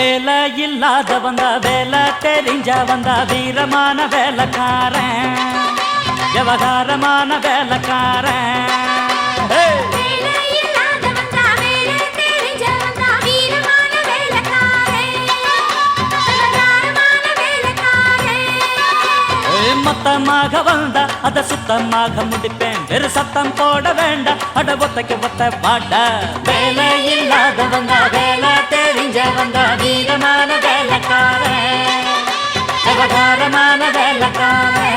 வேலை இல்லாத வந்தா வேலை தெரிஞ்ச வந்தா வீரமான வேலைக்காரன் விவகாரமான வேலைக்காரன் மொத்தமாக வந்தா அத சுத்தமாக முடிப்பேன் வெறு சத்தம் போட வேண்டாம் அட ஒத்தைக்கு ஒத்த பாட்ட வேலை இல்லாத வந்தா வேலை தெரிஞ்ச வந்தா வீரமான வேலைக்காரன் விவகாரமான வேலைக்காரன்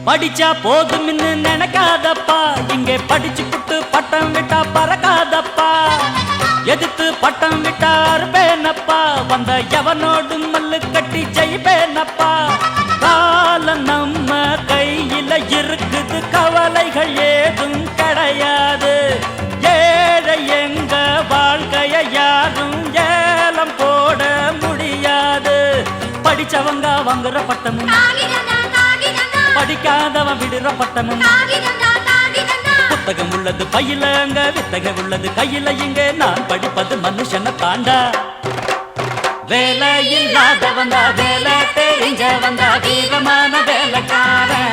படிச்சா போதும் நினைக்காதப்பா இங்கே படிச்சு புட்டு பட்டம் விட்டா பறக்காதப்பா எதிர்த்து பட்டம் விட்டா அறுப்பேனப்பா வந்த எவனோடு மல்லு கட்டி ஜெயிப்பேனப்பா காலம் நம்ம கையில இருக்குது கவலைகள் ஏதும் கிடையாது ஏழை எங்க வாழ்க்கைய யாரும் ஏலம் போட முடியாது படிச்சவங்க வாங்குற பட்டமும் படிக்காதவன் விடுற பட்டமும் புத்தகம் உள்ளது பையில அங்க வித்தகம் உள்ளது கையில இங்க நான் படிப்பது மனுஷனை தாண்டா வேலை இல்லாத வந்தா வேலை தெரிஞ்ச வந்தா வீரமான வேலைக்காரன்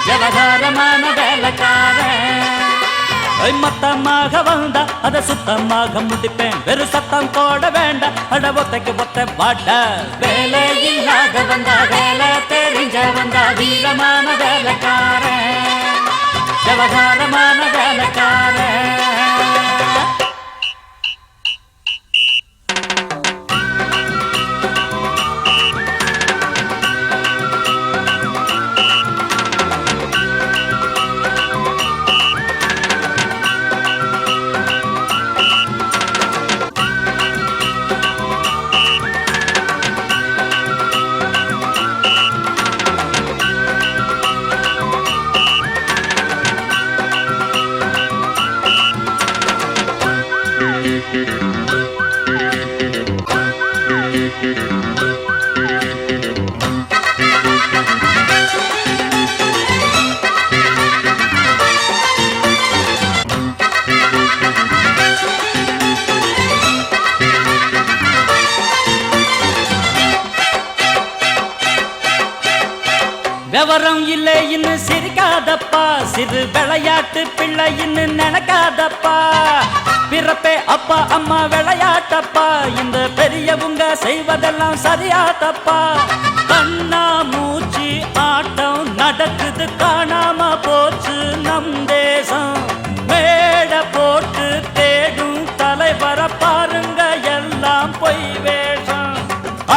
விவகாரமான வேலைக்காரன் மொத்தமாக வந்தா அத சுத்தமாக முடிப்பேன் வெறு சத்தம் போட வேண்டாம் அட ஒத்தைக்கு ஒத்த பாட்ட வேலை இல்லாத வந்தா வேலை தெரிஞ்ச வந்தா வீரமான வேலைக்காரன் விவகாரமான வேலைக்காரன் விவரம் இல்லை இன்னும் சிரிக்காதப்பா சிறு விளையாட்டு பிள்ளை இன்னும் நினைக்காதப்பா பிறப்பே அப்பா அம்மா விளையாட்டப்பா இந்த பெரியவங்க செய்வதெல்லாம் சரியாதப்பா கண்ணா மூச்சு ஆட்டம் நடக்குது காணாம போச்சு நம் தேசம் மேட போட்டு தேடும் தலைவர பாருங்க எல்லாம் பொய் வேஷம்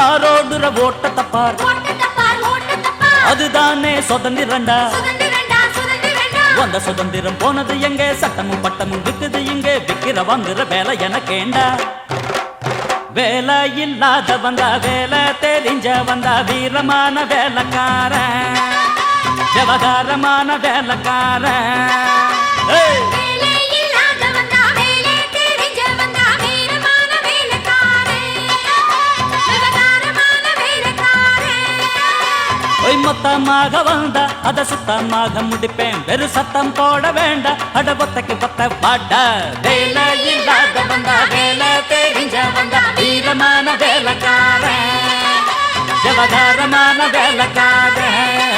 ஆரோடுற ஓட்டத்தை பாரு அதுதானே சுதந்திரண்டா வந்த சுதந்திரம் போனது எங்க சட்டமும் பட்டமும் விக்குது இங்க விக்கிற வாங்குற வேலை எனக்கேண்டா வேலை இல்லாத வந்தா வேலை தெரிஞ்ச வந்தா வீரமான வேலைக்காரன் விவகாரமான வேலைக்காரன் மொத்தமாக வந்தா அத சுத்தமாக முடிப்பேன் வெறு சத்தம் போட வேண்டாம் அட ஒத்தைக்கு ஒத்த பாட்ட வேலை இல்லாத வந்தா வேலை தெரிஞ்ச வந்தா வீரமான வேலைக்காரன் விவகாரமான வேலைக்காரன்